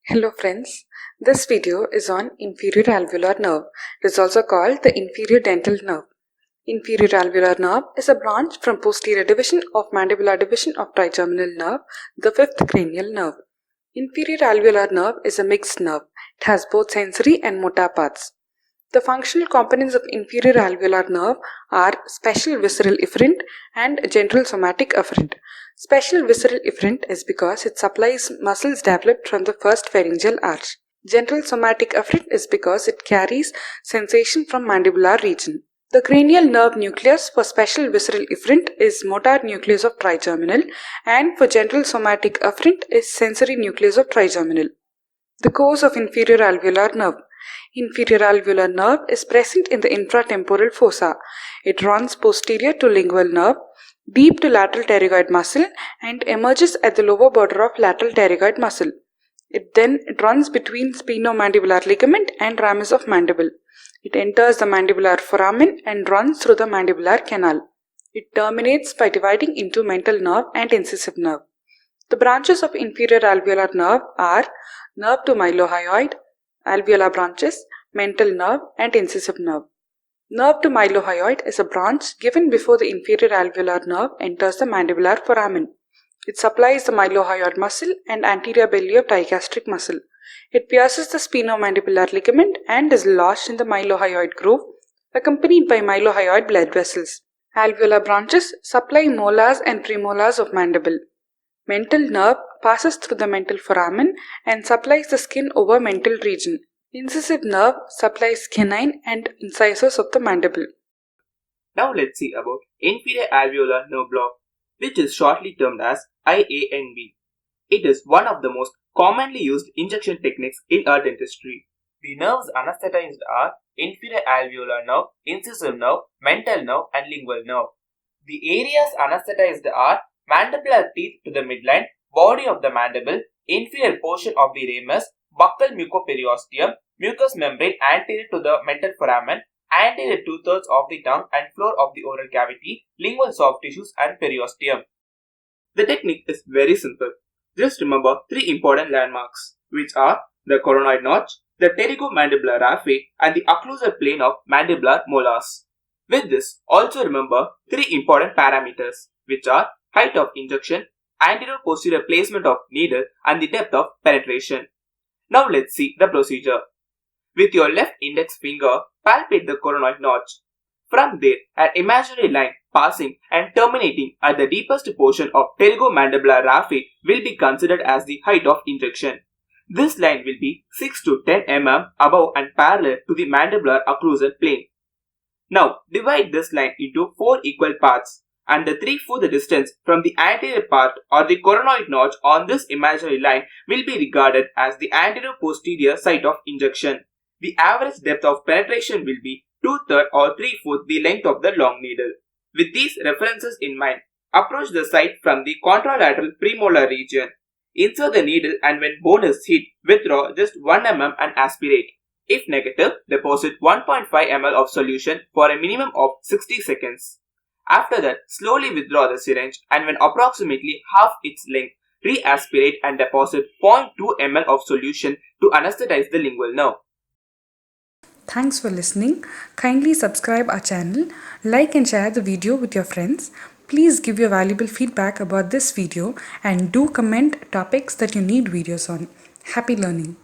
Hello friends, this video is on inferior alveolar nerve. It is also called the inferior dental nerve. Inferior alveolar nerve is a branch from posterior division of mandibular division of trigeminal nerve, the fifth cranial nerve. Inferior alveolar nerve is a mixed nerve. It has both sensory and motor parts. The functional components of inferior alveolar nerve are special visceral efferent and general somatic efferent. Special visceral efferent is because it supplies muscles developed from the first pharyngeal arch. General somatic efferent is because it carries sensation from mandibular region. The cranial nerve nucleus for special visceral efferent is motor nucleus of trigeminal, and for general somatic efferent is sensory nucleus of trigeminal. The course of inferior alveolar nerve. Inferior alveolar nerve is present in the infratemporal fossa. It runs posterior to lingual nerve, deep to lateral pterygoid muscle, and emerges at the lower border of lateral pterygoid muscle. It runs between sphenomandibular ligament and ramus of mandible. It enters the mandibular foramen and runs through the mandibular canal. It terminates by dividing into mental nerve and incisive nerve. The branches of inferior alveolar nerve are nerve to mylohyoid, alveolar branches, mental nerve, and incisive nerve. Nerve to mylohyoid is a branch given before the inferior alveolar nerve enters the mandibular foramen. It supplies the mylohyoid muscle and anterior belly of digastric muscle. It pierces the sphenomandibular ligament and is lodged in the mylohyoid groove, accompanied by mylohyoid blood vessels. Alveolar branches supply molars and premolars of mandible. Mental nerve passes through the mental foramen and supplies the skin over mental region. Incisive nerve supplies canine and incisors of the mandible. Now let's see about inferior alveolar nerve block, which is shortly termed as IANB. It is one of the most commonly used injection techniques in our dentistry. The nerves anesthetized are inferior alveolar nerve, incisive nerve, mental nerve, and lingual nerve. The areas anesthetized are mandibular teeth to the midline, body of the mandible, inferior portion of the ramus, buccal mucoperiosteum, mucous membrane anterior to the mental foramen, anterior 2/3 of the tongue and floor of the oral cavity, lingual soft tissues, and periosteum. The technique is very simple. Just remember three important landmarks, which are the coronoid notch, the pterygomandibular raphe, and the occlusal plane of mandibular molars. With this, also remember three important parameters, which are height of injection, anterior-posterior placement of needle, and the depth of penetration. Now let's see the procedure. With your left index finger, palpate the coronoid notch. From there, an imaginary line passing and terminating at the deepest portion of pterygomandibular raphe will be considered as the height of injection. This line will be 6 to 10 mm above and parallel to the mandibular occlusal plane. Now, divide this line into 4 equal parts, and the 3/4 distance from the anterior part or the coronoid notch on this imaginary line will be regarded as the anterior-posterior site of injection. The average depth of penetration will be 2/3 or 3/4 the length of the long needle. With these references in mind, approach the site from the contralateral premolar region. Insert the needle, and when bone is hit, withdraw just 1 mm and aspirate. If negative, deposit 1.5 ml of solution for a minimum of 60 seconds. After that, slowly withdraw the syringe, and when approximately half its length, re-aspirate and deposit 0.2 ml of solution to anesthetize the lingual nerve. Thanks for listening. Kindly subscribe our channel, like and share the video with your friends. Please give your valuable feedback about this video and do comment topics that you need videos on. Happy learning.